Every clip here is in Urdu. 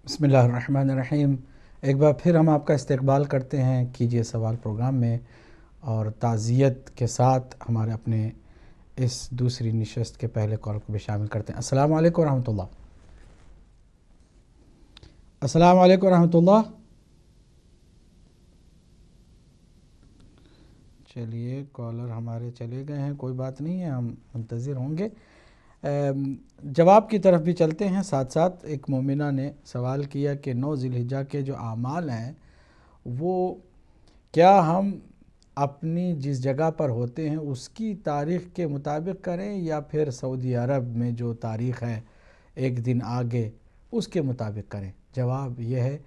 بسم اللہ الرحمن الرحیم۔ ایک بار پھر ہم آپ کا استقبال کرتے ہیں کیجئے سوال پروگرام میں، اور تعزیت کے ساتھ ہمارے اپنے اس دوسری نشست کے پہلے کال کو بھی شامل کرتے ہیں۔ السلام علیکم ورحمۃ اللہ۔ السلام علیکم ورحمۃ اللہ۔ چلیے کالر ہمارے چلے گئے ہیں، کوئی بات نہیں ہے، ہم منتظر ہوں گے۔ جواب کی طرف بھی چلتے ہیں ساتھ ساتھ۔ ایک مومنہ نے سوال کیا کہ 9 ذی الحجہ کے جو اعمال ہیں وہ کیا ہم اپنی جس جگہ پر ہوتے ہیں اس کی تاریخ کے مطابق کریں یا پھر سعودی عرب میں جو تاریخ ہے ایک دن آگے اس کے مطابق کریں؟ جواب یہ ہے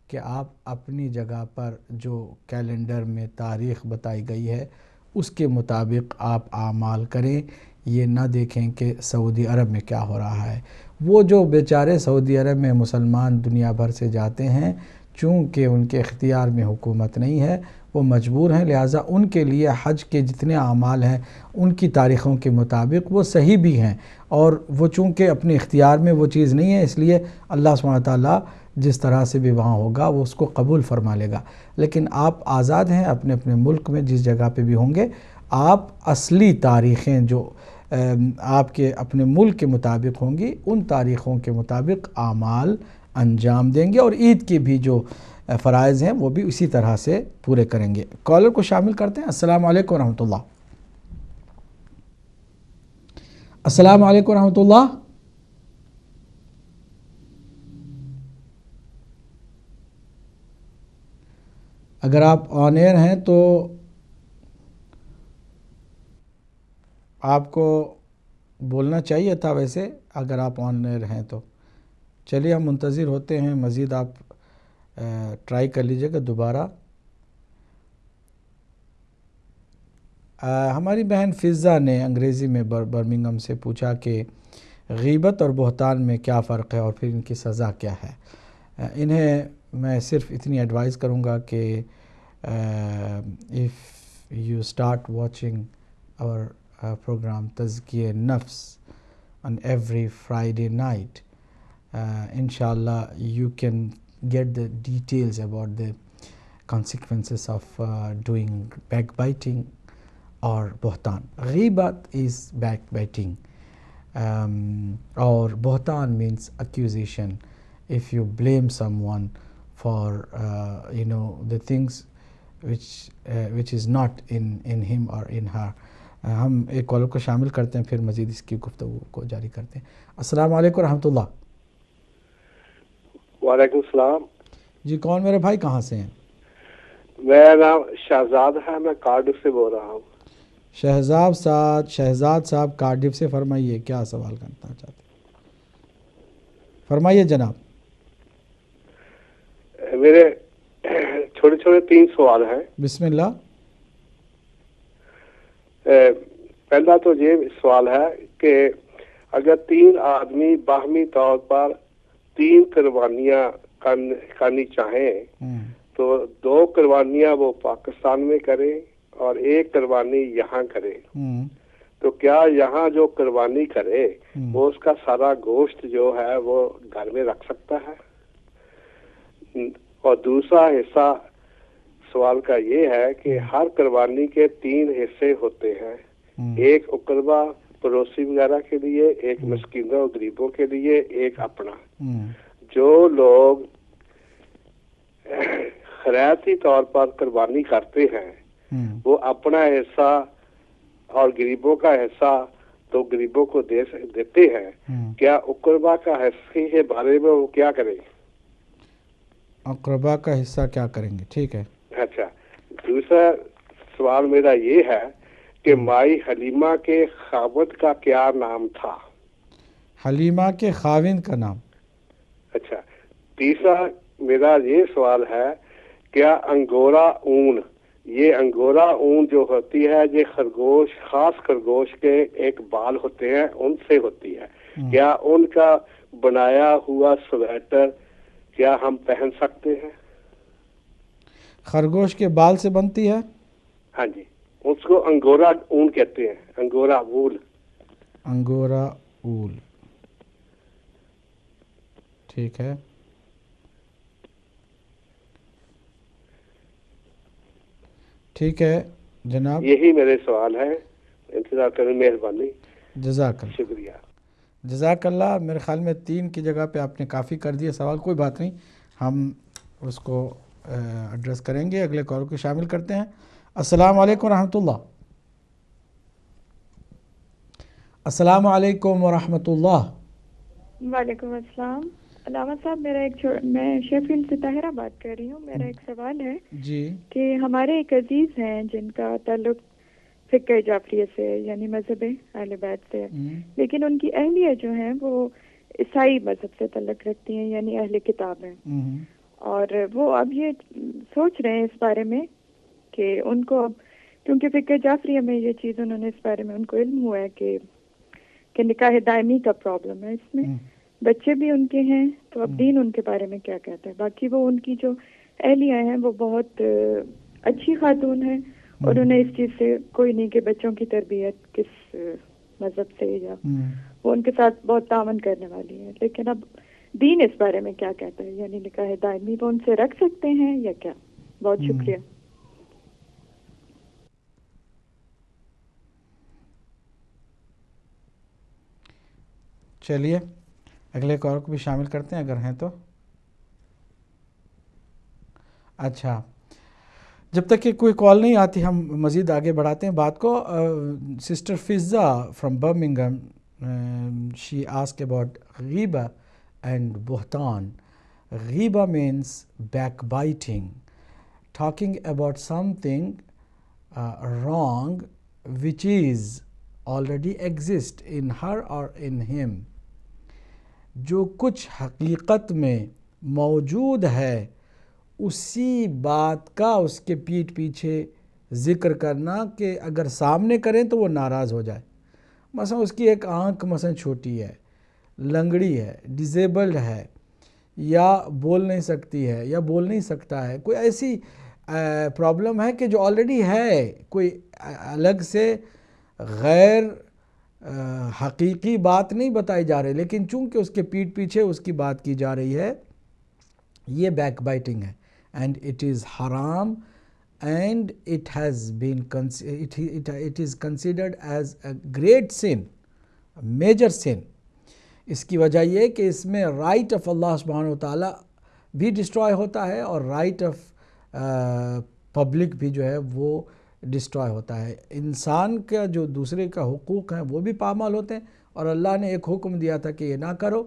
کہ آپ اپنی جگہ پر جو کیلنڈر میں تاریخ بتائی گئی ہے اس کے مطابق آپ اعمال کریں، یہ نہ دیکھیں کہ سعودی عرب میں کیا ہو رہا ہے۔ وہ جو بیچارے سعودی عرب میں مسلمان دنیا بھر سے جاتے ہیں، چونکہ ان کے اختیار میں حکومت نہیں ہے، وہ مجبور ہیں، لہٰذا ان کے لیے حج کے جتنے اعمال ہیں ان کی تاریخوں کے مطابق وہ صحیح بھی ہیں، اور وہ چونکہ اپنے اختیار میں وہ چیز نہیں ہے، اس لیے اللہ سبحانہ تعالیٰ جس طرح سے بھی وہاں ہوگا وہ اس کو قبول فرما لے گا۔ لیکن آپ آزاد ہیں، اپنے اپنے ملک میں جس جگہ پہ بھی ہوں گے، آپ اصلی تاریخیں جو آپ کے اپنے ملک کے مطابق ہوں گی ان تاریخوں کے مطابق اعمال انجام دیں گے، اور عید کے بھی جو فرائض ہیں وہ بھی اسی طرح سے پورے کریں گے۔ کالر کو شامل کرتے ہیں۔ السلام علیکم ورحمۃ اللہ۔ السلام علیکم ورحمۃ اللہ۔ اگر آپ آن ایئر ہیں تو آپ کو بولنا چاہیے تھا، ویسے اگر آپ آن ایئر ہیں تو چلیے ہم منتظر ہوتے ہیں، مزید آپ ٹرائی کر لیجئے گا دوبارہ۔ ہماری بہن فضہ نے انگریزی میں برمنگھم سے پوچھا کہ غیبت اور بہتان میں کیا فرق ہے اور پھر ان کی سزا کیا ہے۔ انہیں میں صرف اتنی ایڈوائز کروں گا کہ if you start watching our program تزکیہ نفس on every Friday night, inshallah you can get the details about the consequences of doing backbiting or بہتان۔ غیبت is backbiting, or بہتان means accusation. If you blame someone for the things which is not in him or in her. ہم ایک کالر کو شامل کرتے ہیں، پھر مزید اس کی گفتگو کو جاری کرتے ہیں۔ السلام علیکم ورحمۃ اللہ۔ وعلیکم السلام جی کون میرے بھائی، کہاں سے ہیں؟ میرا نام شہزاد ہے، میں کارڈف سے بول رہا ہوں۔ شہزاد صاحب کارڈف سے، فرمائیے کیا سوال کرنا چاہتے ہیں؟ فرمائیے جناب۔ میرے چھوٹے چھوٹے 3 سوال ہیں۔ بسم اللہ۔ پہلا تو یہ سوال ہے کہ اگر 3 آدمی باہمی طور پر 3 قربانیاں کرنی چاہیں تو 2 قربانیاں وہ پاکستان میں کریں اور 1 قربانی یہاں کرے، تو کیا یہاں جو قربانی کرے وہ اس کا سارا گوشت جو ہے وہ گھر میں رکھ سکتا ہے؟ اور دوسرا حصہ سوال کا یہ ہے کہ ہر قربانی کے 3 حصے ہوتے ہیں، ایک اقربا پڑوسی وغیرہ کے لیے، ایک مسکینوں اور غریبوں کے لیے، ایک اپنا۔ جو لوگ خیراتی طور پر قربانی کرتے ہیں وہ اپنا حصہ اور غریبوں کا حصہ تو غریبوں کو دیتے ہیں، کیا اقربا کا حصے کے بارے میں وہ کیا کریں؟ اقربا کا حصہ کیا کریں گے؟ ٹھیک ہے۔ اچھا، دوسرا سوال میرا یہ ہے کہ مائی حلیمہ کے خاوند کا کیا نام تھا؟ حلیمہ کے خاوند کا نام؟ اچھا، تیسرا میرا یہ سوال ہے کیا انگورا اون، یہ انگورا اون جو ہوتی ہے یہ خرگوش، خاص خرگوش کے ایک بال ہوتے ہیں ان سے ہوتی ہے، کیا ان کا بنایا ہوا سویٹر کیا ہم پہن سکتے ہیں؟ خرگوش کے بال سے بنتی ہے؟ ہاں جی، اس کو انگورا اون کہتے ہیں، انگورا وول۔ انگورا اول، ٹھیک ہے۔ ٹھیک ہے جناب، یہی میرے سوال ہے، انتظار کریں، مہربانی، جزاک اللہ، شکریہ۔ جزاک اللہ۔ میرے خیال میں 3 کی جگہ پہ آپ نے کافی کر دیا سوال، کوئی بات نہیں، ہم اس کو ایڈریس کریں گے۔ اگلے کال کو شامل کرتے ہیں۔ السلام علیکم ورحمۃ اللہ۔ السلام علیکم ورحمۃ اللہ۔ وعلیکم السلام علامہ صاحب، میں شیفیلڈ سے طاہرہ بات کر رہی ہوں۔ میرا ایک سوال ہے جی، کہ ہمارے ایک عزیز ہیں جن کا تعلق فقہ جعفریہ سے یعنی مذہب اہل بیت سے ہے، لیکن ان کی اہلیہ جو ہیں وہ عیسائی مذہب سے تعلق رکھتی ہیں یعنی اہل کتاب ہیں، اور وہ اب یہ سوچ رہے ہیں اس بارے میں کہ ان کو، کیونکہ فقہ جعفریہ میں یہ چیز انہوں نے اس بارے میں ان کو علم ہوا ہے کہ نکاح دائمی کا پرابلم ہے، اس میں بچے بھی ان کے ہیں، تو اب دین ان کے بارے میں کیا کہتا ہے؟ باقی وہ ان کی جو اہلیہ ہیں وہ بہت اچھی خاتون ہیں، اور انہیں اس چیز سے کوئی نہیں کہ بچوں کی تربیت کس مذہب سے، یا وہ ان کے ساتھ بہت تعاون کرنے والی ہے، لیکن اب دین اس بارے میں کیا کہتا ہے؟ یعنی نکاح دائمی وہ ان سے رکھ سکتے ہیں یا کیا؟ بہت شکریہ۔ چلیے اگلے کال کو بھی شامل کرتے ہیں اگر ہیں تو۔ اچھا، جب تک کہ کوئی کال نہیں آتی ہم مزید آگے بڑھاتے ہیں بات کو۔ Sister Faiza from Birmingham, she ask about غیبہ اینڈ بہتان۔ غیبہ means back biting, talking about something wrong which is already exist in her or in him، جو کچھ حقیقت میں موجود ہے اسی بات کا اس کے پیٹھ پیچھے ذکر کرنا کہ اگر سامنے کریں تو وہ ناراض ہو جائے۔ مثلا اس کی ایک آنکھ مثلا چھوٹی ہے، لنگڑی ہے، ڈیزیبلڈ ہے، یا بول نہیں سکتی ہے یا بول نہیں سکتا ہے، کوئی ایسی پرابلم ہے کہ جو آلریڈی ہے، کوئی الگ سے غیر حقیقی بات نہیں بتائی جا رہی، لیکن چونکہ اس کے پیٹھ پیچھے اس کی بات کی جا رہی ہے، یہ بیک بائٹنگ ہے، اینڈ اٹ از حرام، and it is considered as a great sin, major sin. اس کی وجہ یہ کہ اس میں رائٹ آف اللہ سبحانہ و تعالیٰ بھی ڈسٹرائے ہوتا ہے، اور رائٹ آف پبلک بھی جو ہے وہ ڈسٹرائے ہوتا ہے۔ انسان کا جو دوسرے کا حقوق ہیں وہ بھی پامال ہوتے ہیں، اور اللہ نے ایک حکم دیا تھا کہ یہ نہ کرو،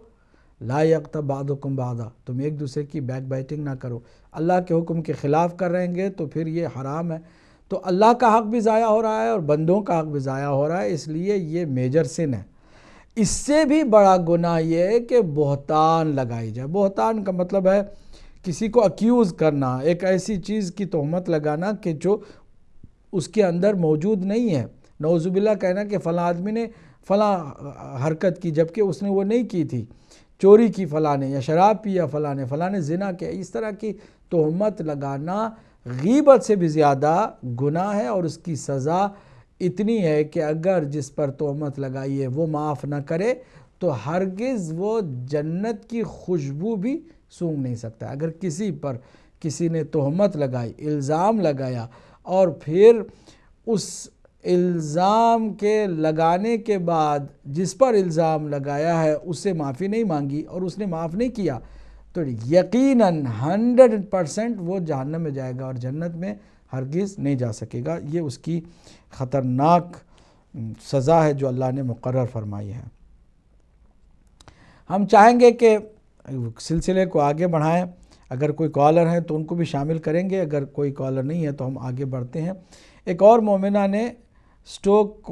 لا یغتب بعضکم بعضا، تم ایک دوسرے کی بیک بائٹنگ نہ کرو۔ اللہ کے حکم کے خلاف کر رہیں گے تو پھر یہ حرام ہے، تو اللہ کا حق بھی ضائع ہو رہا ہے اور بندوں کا حق بھی ضائع ہو رہا ہے، اس لیے یہ میجر سن ہے۔ اس سے بھی بڑا گناہ یہ ہے کہ بہتان لگائی جائے۔ بہتان کا مطلب ہے کسی کو اکیوز کرنا، ایک ایسی چیز کی تہمت لگانا کہ جو اس کے اندر موجود نہیں ہے۔ نعوذ باللہ کہنا کہ فلاں آدمی نے فلاں حرکت کی جبکہ اس نے وہ نہیں کی تھی، چوری کی فلاں نے، یا شراب پیا فلاں نے، فلاں نے زنا کیا، اس طرح کی تہمت لگانا غیبت سے بھی زیادہ گناہ ہے، اور اس کی سزا اتنی ہے کہ اگر جس پر تہمت لگائی ہے وہ معاف نہ کرے تو ہرگز وہ جنت کی خوشبو بھی سونگھ نہیں سکتا۔ اگر کسی پر کسی نے تہمت لگائی، الزام لگایا، اور پھر اس الزام کے لگانے کے بعد جس پر الزام لگایا ہے اس سے معافی نہیں مانگی اور اس نے معاف نہیں کیا، تو یقیناً 100% وہ جہنم میں جائے گا اور جنت میں ہرگز نہیں جا سکے گا۔ یہ اس کی خطرناک سزا ہے جو اللہ نے مقرر فرمائی ہے۔ ہم چاہیں گے کہ سلسلے کو آگے بڑھائیں، اگر کوئی کالر ہیں تو ان کو بھی شامل کریں گے، اگر کوئی کالر نہیں ہے تو ہم آگے بڑھتے ہیں۔ ایک اور مومنہ نے سٹوک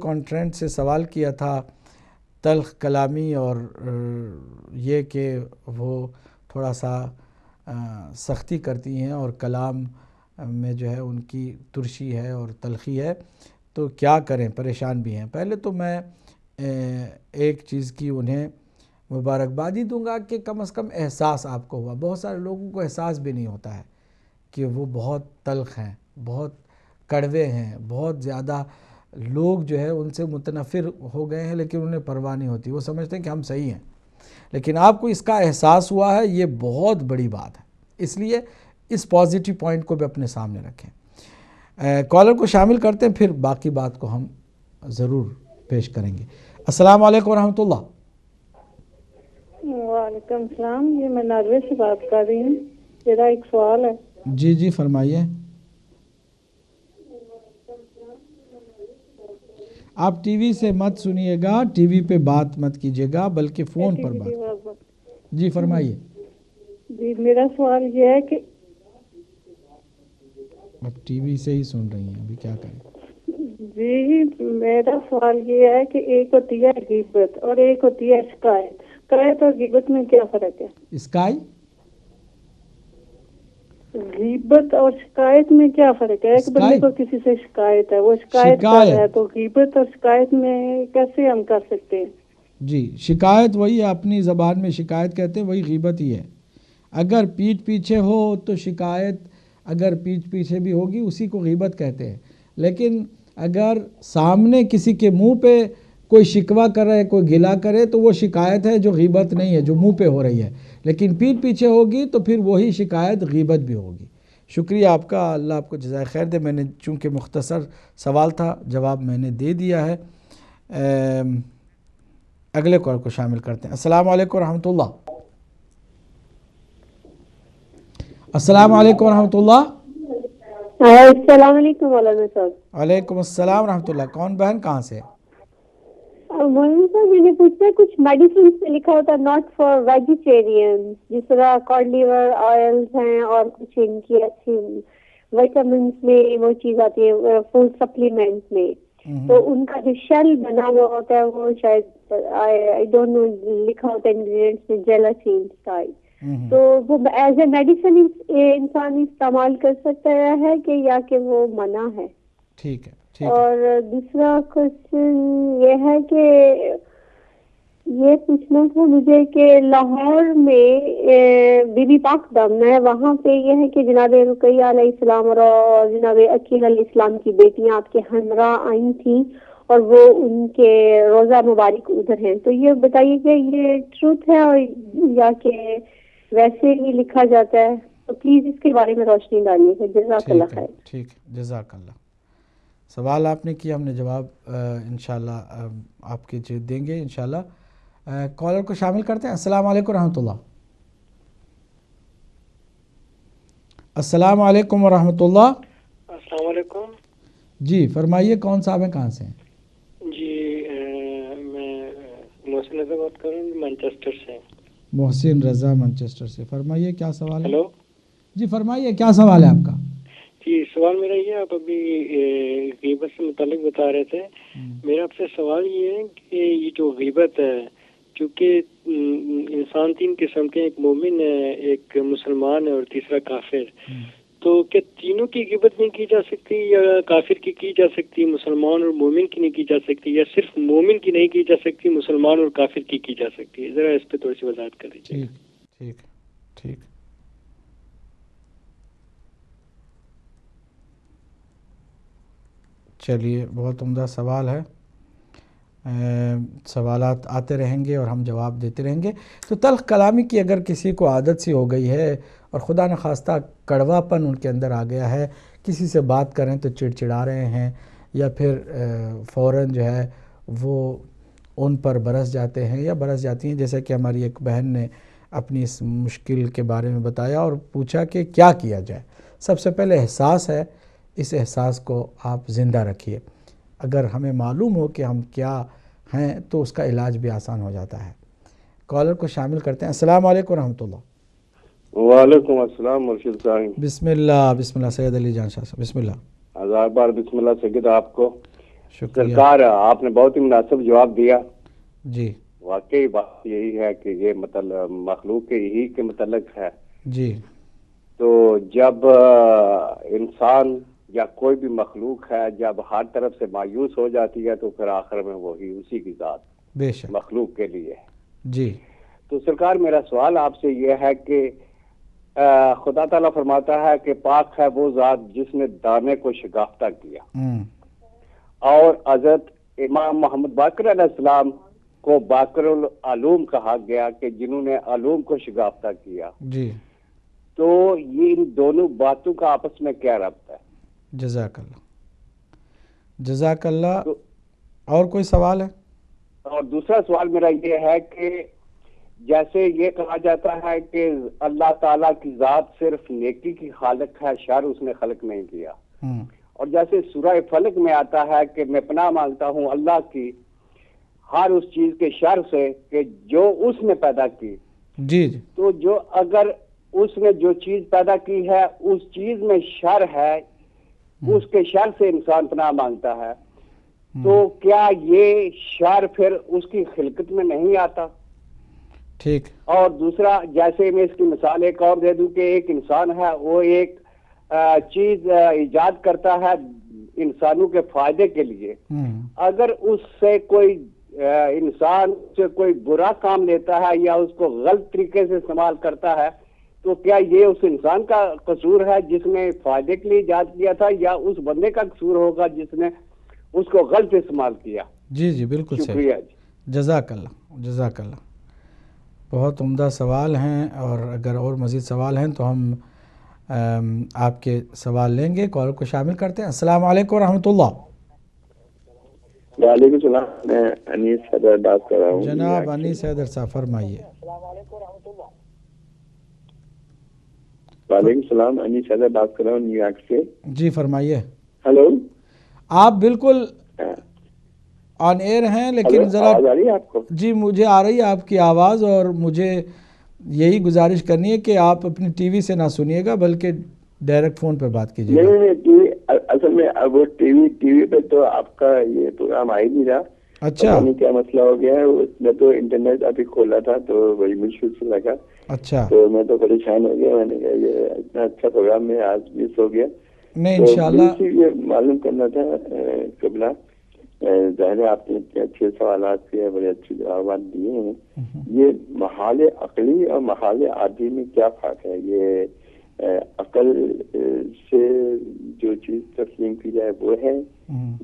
کانٹرینٹ سے سوال کیا تھا، تلخ کلامی اور یہ کہ وہ تھوڑا سا سختی کرتی ہیں اور کلام میں جو ہے ان کی ترشی ہے اور تلخی ہے، تو کیا کریں، پریشان بھی ہیں۔ پہلے تو میں ایک چیز کی انہیں مبارکبادی دوں گا کہ کم از کم احساس آپ کو ہوا۔ بہت سارے لوگوں کو احساس بھی نہیں ہوتا ہے کہ وہ بہت تلخ ہیں، بہت کڑوے ہیں، بہت زیادہ لوگ جو ہے ان سے متنفر ہو گئے ہیں، لیکن انہیں پرواہ نہیں ہوتی، وہ سمجھتے ہیں کہ ہم صحیح ہیں۔ لیکن آپ کو اس کا احساس ہوا ہے، یہ بہت بڑی بات ہے، اس لیے اس پازیٹیو پوائنٹ کو بھی اپنے سامنے رکھیں۔ کالر کو شامل کرتے ہیں، پھر باقی بات کو ہم ضرور پیش کریں گے۔ السلام علیکم ورحمۃ اللہ۔ وعلیکم السلام، یہ میں ناروے سے بات کر رہی ہوں، میرا ایک سوال ہے۔ جی جی فرمائیے۔ آپ ٹی وی سے مت سنیے گا، ٹی وی پہ بات مت کیجیے گا، بلکہ فون پر بات۔ جی فرمائیے۔ جی میرا سوال یہ ہے کہ اب ٹی وی سے ہی سن رہی ہیں، ابھی کیا کریں؟ جی میرا سوال یہ ہے کہ ایک ہوتی ہے غیبت اور ایک ہوتی ہے شکایت۔ شکایت اور غیبت میں کیا فرق ہے؟ اسکائی غیبت اور شکایت میں کیا فرق ہے؟ ایک بندے کو کسی سے شکایت ہے، وہ شکایت کر رہا ہے، تو غیبت اور شکایت میں کیسے ہم کر سکتے ہیں؟ جی شکایت وہی اپنی زبان میں شکایت کہتے ہیں، وہی غیبت ہی ہے۔ اگر پیٹھ پیچھے ہو تو شکایت، اگر پیٹھ پیچھے بھی ہوگی اسی کو غیبت کہتے ہیں۔ لیکن اگر سامنے کسی کے منہ پہ کوئی شکوہ کرے، کوئی گلہ کرے تو وہ شکایت ہے، جو غیبت نہیں ہے، جو منہ پہ ہو رہی ہے۔ لیکن پیٹھ پیچھے ہوگی تو پھر وہی شکایت غیبت بھی ہوگی۔ شکریہ آپ کا، اللہ آپ کو جزائے خیر دے۔ میں نے چونکہ مختصر سوال تھا، جواب میں نے دے دیا ہے۔ اگلے کال کو شامل کرتے ہیں۔ السلام علیکم ورحمۃ اللہ۔ السلام علیکم ورحمۃ اللہ۔ السلام علیکم مولانا صاحب۔ وعلیکم السلام ورحمۃ اللہ۔ کون بہن کہاں سے؟ مولانا صاحب میں نے پوچھا، کچھ میڈیسن سے لکھا ہوتا ہے ناٹ فار ویجیٹیرین، جس طرح کارڈ لیور آئلز ہیں اور کچھ ان کی اچھی وائٹامنس میں وہ چیز آتی ہے فوڈ سپلیمنٹ میں، تو ان کا جو شیل بنا ہوا ہوتا ہے وہ شاید آئی ڈونٹ نو لکھا ہوتا ہے انگریڈینٹس میں جیلاٹین ٹائپ، تو وہ ایز اے میڈیسن انسان استعمال کر سکتا ہے کہ یا کہ وہ منع ہے؟ ٹھیک ہے۔ اور دوسرا کوشچن یہ ہے کہ یہ پوچھنا تھا مجھے کہ لاہور میں بی بی پاک دم ہے، وہاں پہ یہ ہے کہ جناب رقیہ علیہ السلام اور جناب عقیل علیہ السلام کی بیٹیاں آپ کے ہمراہ آئی تھیں اور وہ ان کے روزہ مبارک ادھر ہیں، تو یہ بتائیے کہ یہ ٹروتھ ہے اور یا کہ ویسے ہی لکھا جاتا ہے؟ تو پلیز اس کے بارے میں روشنی ڈالیے گا، جزاک اللہ خیر۔ ٹھیک ہے، جزاک اللہ۔ سوال آپ نے کیا، ہم نے جواب انشاءاللہ آپ کے دیں گے انشاءاللہ۔ کالر کو شامل کرتے ہیں۔ السلام علیکم ورحمۃ اللہ۔ السلام علیکم ورحمۃ اللہ۔ السلام علیکم۔ جی فرمائیے، کون صاحب ہیں، کہاں سے ہیں؟ جی میں محسن رضا بات کر رہا ہوں مانچسٹر سے۔ محسن رضا مانچسٹر سے، فرمائیے کیا سوال ہے؟ ہیلو جی فرمائیے کیا سوال ہے آپ کا؟ جی سوال میرا یہ، آپ ابھی غیبت سے متعلق بتا رہے تھے، میرا آپ سے سوال یہ ہے کہ یہ جو غیبت ہے، چونکہ انسان تین قسم کے، ایک مومن ہے، ایک مسلمان ہے اور تیسرا کافر، تو کیا تینوں کی غیبت نہیں کی جا سکتی، یا کافر کی جا سکتی، مسلمان اور مومن کی نہیں کی جا سکتی، یا صرف مومن کی نہیں کی جا سکتی، مسلمان اور کافر کی جا سکتی ہے؟ ذرا اس پہ تھوڑی سی وضاحت کر دیجیے۔ ٹھیک ٹھیک۔ چلیے، بہت عمدہ سوال ہے، سوالات آتے رہیں گے اور ہم جواب دیتے رہیں گے۔ تو تلخ کلامی کی اگر کسی کو عادت سی ہو گئی ہے اور خدا نخواستہ کڑوا پن ان کے اندر آ گیا ہے، کسی سے بات کریں تو چڑچڑا رہے ہیں، یا پھر فوراً جو ہے وہ ان پر برس جاتے ہیں یا برس جاتی ہیں، جیسا کہ ہماری ایک بہن نے اپنی اس مشکل کے بارے میں بتایا اور پوچھا کہ کیا کیا جائے۔ سب سے پہلے احساس ہے، اس احساس کو آپ زندہ رکھیے۔ اگر ہمیں معلوم ہو کہ ہم کیا ہیں تو اس کا علاج بھی آسان ہو جاتا ہے۔ کالر کو شامل کرتے ہیں۔ السلام علیکم ورحمۃ اللہ۔ وعلیکم السلام مرشد صاحب۔ بسم اللہ سید علی جان شاہ صاحب، بسم اللہ۔ ہزار بار بسم اللہ سید آپ کو۔ شکریہ سرکار آپ نے بہت ہی مناسب جواب دیا۔ جی واقعی بات یہی ہے کہ یہ مطلب مخلوق کے ہی کے متعلق ہے۔ جی تو جب انسان یا کوئی بھی مخلوق ہے جب ہر طرف سے مایوس ہو جاتی ہے تو پھر آخر میں وہی اسی کی ذات بے شک مخلوق کے لیے۔ جی تو سرکار میرا سوال آپ سے یہ ہے کہ خدا تعالیٰ فرماتا ہے کہ پاک ہے وہ ذات جس نے دانے کو شگافتہ کیا، اور حضرت امام محمد باقر علیہ السلام کو باقر العلوم کہا گیا کہ جنہوں نے علوم کو شگافتہ کیا. جی. تو یہ ان دونوں باتوں کا آپس میں کیا ربط ہے؟ جزاک اللہ. جزاک اللہ. اور کوئی سوال ہے؟ اور دوسرا سوال میرا یہ ہے کہ جیسے یہ کہا جاتا ہے کہ اللہ تعالیٰ کی ذات صرف نیکی کی خالق ہے، شر اس نے خلق نہیں کیا. اور جیسے سورہ فلق میں آتا ہے کہ میں پناہ مانگتا ہوں اللہ کی ہر اس چیز کے شر سے کہ جو اس نے پیدا کی. جی. تو جو اگر اس نے جو چیز پیدا کی ہے اس چیز میں شر ہے، اس کے شر سے انسان پناہ مانگتا ہے، تو کیا یہ شر پھر اس کی خلقت میں نہیں آتا؟ ٹھیک. اور دوسرا، جیسے میں اس کی مثال ایک اور دے دوں کہ ایک انسان ہے، وہ ایک چیز ایجاد کرتا ہے انسانوں کے فائدے کے لیے. اگر اس سے کوئی انسان سے کوئی برا کام لیتا ہے یا اس کو غلط طریقے سے استعمال کرتا ہے، تو کیا یہ اس انسان کا قصور ہے جس نے فائدے کے لیے ایجاد کیا تھا، یا اس بندے کا قصور ہوگا جس نے اس کو غلط استعمال کیا؟ جی جی بالکل شکریہ. جزاک اللہ. جزاک اللہ. بہت عمدہ سوال ہیں، اور اگر اور مزید سوال ہیں تو ہم آپ کے سوال لیں گے. کال کو شامل کرتے ہیں. السلام علیکم ورحمۃ اللہ. وعلیکم السلام. میں انیس حیدر بات کر رہا ہوں. جناب انیس حیدر صاحب فرمائیے. وعلیکم السلام. انیس حیدر بات کر رہا ہوں نیو یارک سے. جی فرمائیے. ہلو. آپ بالکل آن ایئر ہیں، لیکن ذرا آواز آ رہی ہے آپ کو؟ جی مجھے آ رہی ہے آپ کی آواز، اور مجھے یہی گزارش کرنی ہے کہ آپ اپنی ٹی وی سے نہ سنیے گا بلکہ ڈائریکٹ فون پہ بات کیجیے گا. نہیں، اصل میں وہ ٹی وی پہ تو آپ کا یہ پروگرام آ ہی نہیں رہا. اچھا. کیا مسئلہ ہو گیا ہے؟ اس میں تو انٹرنیٹ ابھی کھولا تھا تو بڑی مشکل سے لگا. اچھا. تو میں تو پریشان ہو گیا. میں نے کہا یہ اتنا اچھا پروگرام میں آج مس ہو گیا. نہیں انشاءاللہ یہ معلوم کرنا تھا قبلہ. ظاہر ہے آپ نے اتنے اچھے سوالات کے بڑے اچھے جوابات دیے ہیں. یہ محال عقلی اور محال عادی میں کیا فرق ہے؟ یہ عقل سے جو چیز تسلیم کی جائے وہ ہے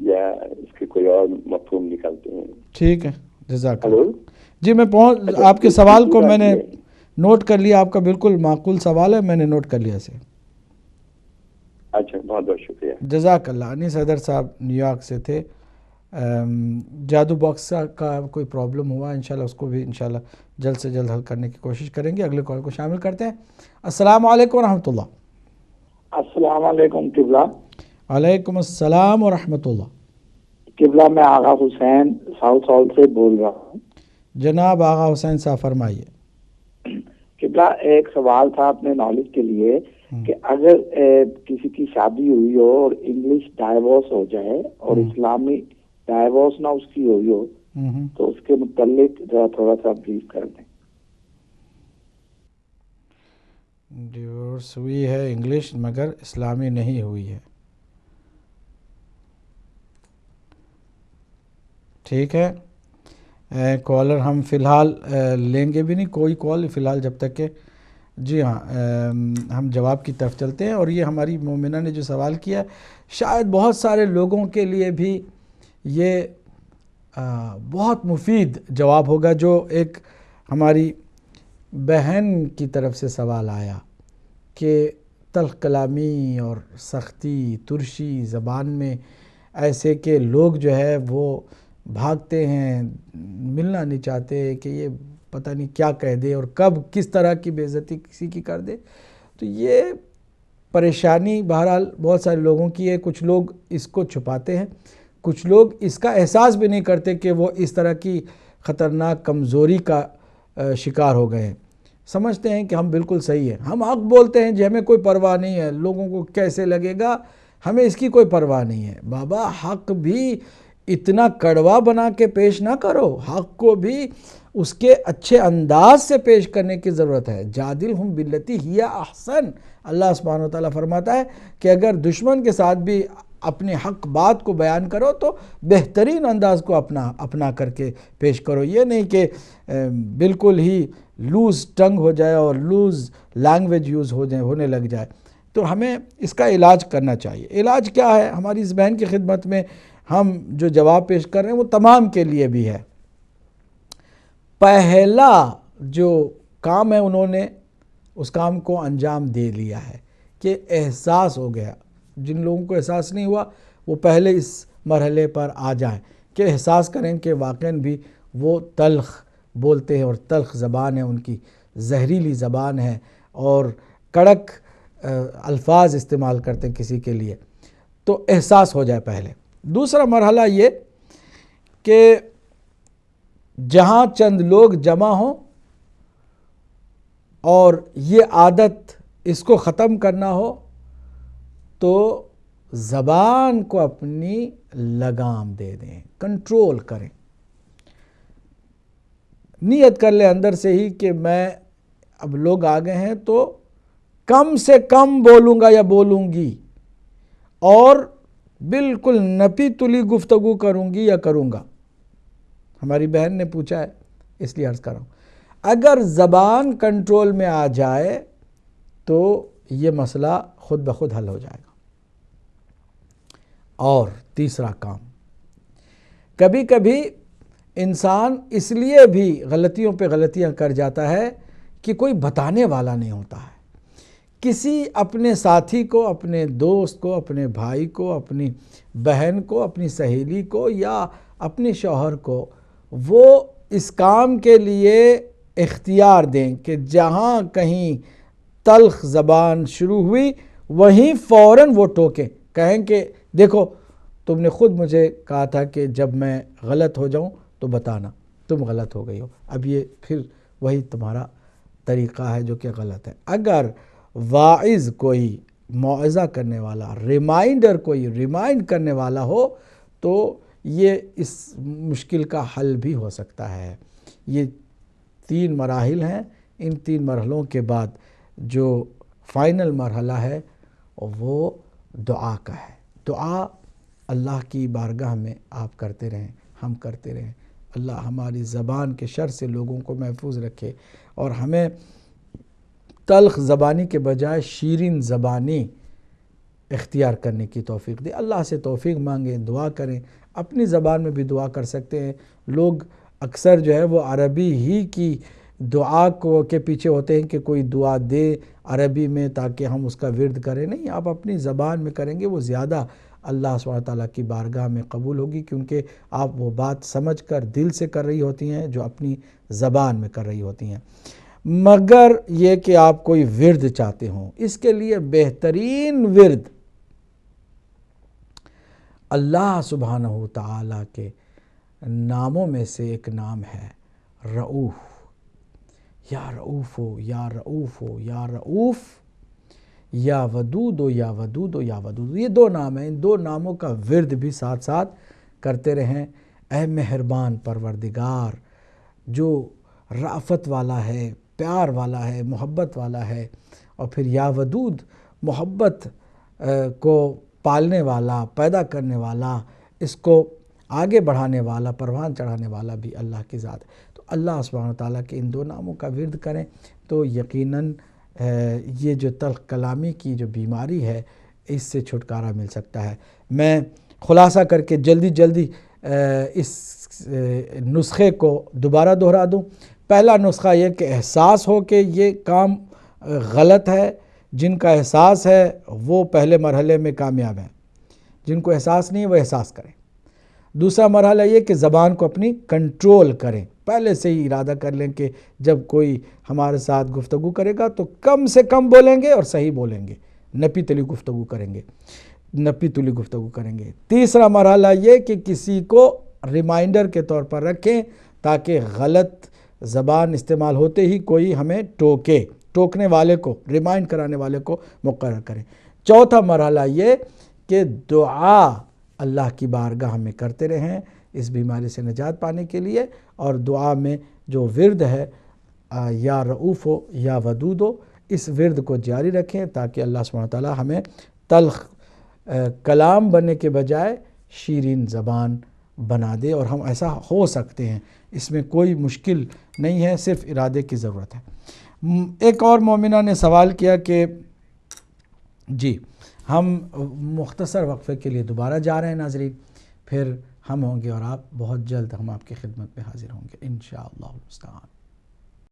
یا اس کے کوئی اور مفہوم نکالتے ہیں؟ ٹھیک ہے. جزاک اللہ. جی میں آپ کے سوال کو میں نے نوٹ کر لیا. آپ کا بالکل معقول سوال ہے، میں نے نوٹ کر لیا اسے. اچھا، بہت بہت شکریہ. جزاک اللہ. انیس حیدر صاحب نیو یارک سے تھے. جادو باکس کا کوئی پرابلم ہوا، انشاءاللہ اس کو بھی انشاءاللہ جلد سے جلد حل کرنے کی کوشش کریں گے. اگلے کال کو شامل کرتے ہیں. السلام علیکم ورحمۃ اللہ. السلام علیکم قبلہ. وعلیکم السلام ورحمۃ اللہ. قبلہ میں آغا حسین ساؤتھ ہال سے بول رہا ہوں. جناب آغا حسین صاحب فرمائیے. قبلہ ایک سوال تھا اپنے نالج کے لیے کہ اگر کسی کی شادی ہوئی ہو اور انگلش ڈائیورس ہو جائے اور اسلامی ڈائیورس نہ اس کی ہوئی ہو تو اس کے متعلق تھوڑا سا بریف کر دیں. ڈیورس ہوئی ہے انگلش مگر اسلامی نہیں ہوئی ہے. ٹھیک ہے. کالر ہم فی الحال لیں گے بھی نہیں کوئی کال فی الحال جب تک کہ جی ہاں ہم جواب کی طرف چلتے ہیں. اور یہ ہماری مومنہ نے جو سوال کیا شاید بہت سارے لوگوں کے لیے بھی یہ بہت مفید جواب ہوگا. جو ایک ہماری بہن کی طرف سے سوال آیا کہ تلخ کلامی اور سختی ترشی زبان میں ایسے کہ لوگ جو ہے وہ بھاگتے ہیں، ملنا نہیں چاہتے کہ یہ پتہ نہیں کیا کہہ دے اور کب کس طرح کی بے عزتی کسی کی کر دے. تو یہ پریشانی بہرحال بہت سارے لوگوں کی ہے. کچھ لوگ اس کو چھپاتے ہیں، کچھ لوگ اس کا احساس بھی نہیں کرتے کہ وہ اس طرح کی خطرناک کمزوری کا شکار ہو گئے ہیں. سمجھتے ہیں کہ ہم بالکل صحیح ہیں، ہم حق بولتے ہیں جی، ہمیں کوئی پرواہ نہیں ہے، لوگوں کو کیسے لگے گا ہمیں اس کی کوئی پرواہ نہیں ہے. بابا حق بھی اتنا کڑوا بنا کے پیش نہ کرو، حق کو بھی اس کے اچھے انداز سے پیش کرنے کی ضرورت ہے. جادلہم باللتی ہی احسن. اللہ سبحانہ وتعالیٰ فرماتا ہے کہ اگر دشمن کے ساتھ بھی اپنے حق بات کو بیان کرو تو بہترین انداز کو اپنا کر کے پیش کرو. یہ نہیں کہ بالکل ہی لوز ٹنگ ہو جائے اور لوز لینگویج یوز ہونے لگ جائے. تو ہمیں اس کا علاج کرنا چاہیے. علاج کیا ہے؟ ہماری اس بہن کی خدمت میں ہم جو جواب پیش کر رہے ہیں وہ تمام کے لیے بھی ہے. پہلا جو کام ہے انہوں نے اس کام کو انجام دے لیا ہے کہ احساس ہو گیا. جن لوگوں کو احساس نہیں ہوا وہ پہلے اس مرحلے پر آ جائیں کہ احساس کریں کہ واقعاً بھی وہ تلخ بولتے ہیں اور تلخ زبان ہے ان کی, زہریلی زبان ہے اور کڑک الفاظ استعمال کرتے ہیں کسی کے لیے, تو احساس ہو جائے پہلے. دوسرا مرحلہ یہ کہ جہاں چند لوگ جمع ہوں اور یہ عادت اس کو ختم کرنا ہو تو زبان کو اپنی لگام دے دیں, کنٹرول کریں. نیت کر لیں اندر سے ہی کہ میں اب لوگ آ گئے ہیں تو کم سے کم بولوں گا یا بولوں گی, اور بالکل نپی تلی گفتگو کروں گی یا کروں گا. ہماری بہن نے پوچھا ہے اس لیے عرض کر رہا ہوں. اگر زبان کنٹرول میں آ جائے تو یہ مسئلہ خود بخود حل ہو جائے گا. اور تیسرا کام, کبھی کبھی انسان اس لیے بھی غلطیوں پہ غلطیاں کر جاتا ہے کہ کوئی بتانے والا نہیں ہوتا ہے. کسی اپنے ساتھی کو, اپنے دوست کو, اپنے بھائی کو, اپنی بہن کو, اپنی سہیلی کو یا اپنے شوہر کو وہ اس کام کے لیے اختیار دیں کہ جہاں کہیں تلخ زبان شروع ہوئی وہیں فوراً وہ ٹوکیں, کہیں کہ دیکھو تم نے خود مجھے کہا تھا کہ جب میں غلط ہو جاؤں تو بتانا, تم غلط ہو گئی ہو, اب یہ پھر وہی تمہارا طریقہ ہے جو کہ غلط ہے. اگر واعظ کوئی موعظہ کرنے والا, ریمائنڈر کوئی ریمائنڈ کرنے والا ہو تو یہ اس مشکل کا حل بھی ہو سکتا ہے. یہ 3 مراحل ہیں. ان 3 مرحلوں کے بعد جو فائنل مرحلہ ہے وہ دعا کا ہے. دعا اللہ کی بارگاہ میں آپ کرتے رہیں, ہم کرتے رہیں. اللہ ہماری زبان کے شر سے لوگوں کو محفوظ رکھے اور ہمیں تلخ زبانی کے بجائے شیرین زبانی اختیار کرنے کی توفیق دے. اللہ سے توفیق مانگیں, دعا کریں. اپنی زبان میں بھی دعا کر سکتے ہیں. لوگ اکثر جو ہے وہ عربی ہی کی دعا کے پیچھے ہوتے ہیں کہ کوئی دعا دے عربی میں تاکہ ہم اس کا ورد کریں. نہیں, آپ اپنی زبان میں کریں گے وہ زیادہ اللہ سبحانہ تعالیٰ کی بارگاہ میں قبول ہوگی, کیونکہ آپ وہ بات سمجھ کر دل سے کر رہی ہوتی ہیں جو اپنی زبان میں کر رہی ہوتی ہیں. مگر یہ کہ آپ کوئی ورد چاہتے ہوں, اس کے لیے بہترین ورد اللہ سبحانہ تعالیٰ کے ناموں میں سے ایک نام ہے رؤوف. یا رؤوف ہو, یا رؤوف ہو, یا رؤوف, یا ودود ہو, یا ودود ہو, یا ودود. یہ 2 نام ہیں. ان 2 ناموں کا ورد بھی ساتھ ساتھ کرتے رہیں. اے مہربان پروردگار جو رأفت والا ہے, پیار والا ہے, محبت والا ہے. اور پھر یا ودود, محبت کو پالنے والا, پیدا کرنے والا, اس کو آگے بڑھانے والا, پروان چڑھانے والا بھی اللہ کی ذات ہے. تو اللہ سبحانہ تعالیٰ کے ان 2 ناموں کا ورد کریں تو یقیناً یہ جو تلخ کلامی کی جو بیماری ہے اس سے چھٹکارا مل سکتا ہے. میں خلاصہ کر کے جلدی اس نسخے کو دوبارہ دہرا دوں. پہلا نسخہ یہ کہ احساس ہو کہ یہ کام غلط ہے. جن کا احساس ہے وہ پہلے مرحلے میں کامیاب ہیں, جن کو احساس نہیں ہے وہ احساس کریں. دوسرا مرحلہ یہ کہ زبان کو اپنی کنٹرول کریں. پہلے سے ہی ارادہ کر لیں کہ جب کوئی ہمارے ساتھ گفتگو کرے گا تو کم سے کم بولیں گے اور صحیح بولیں گے, نپی تلی گفتگو کریں گے. تیسرا مرحلہ یہ کہ کسی کو ریمائنڈر کے طور پر رکھیں تاکہ غلط زبان استعمال ہوتے ہی کوئی ہمیں ٹوکنے والے کو, ریمائنڈ کرانے والے کو مقرر کریں. چوتھا مرحلہ یہ کہ دعا اللہ کی بارگاہ میں کرتے رہیں اس بیماری سے نجات پانے کے لیے, اور دعا میں جو ورد ہے یا رؤوف ہو یا ودود ہو, اس ورد کو جاری رکھیں تاکہ اللہ سبحانہ تعالیٰ ہمیں تلخ کلام بننے کے بجائے شیرین زبان بنا دے. اور ہم ایسا ہو سکتے ہیں, اس میں کوئی مشکل نہیں ہے, صرف ارادے کی ضرورت ہے. ایک اور مومنہ نے سوال کیا کہ جی ہم مختصر وقفے کے لیے دوبارہ جا رہے ہیں ناظرین, پھر ہم ہوں گے اور آپ بہت جلد ہم آپ کی خدمت میں حاضر ہوں گے انشاءاللہ المستعان.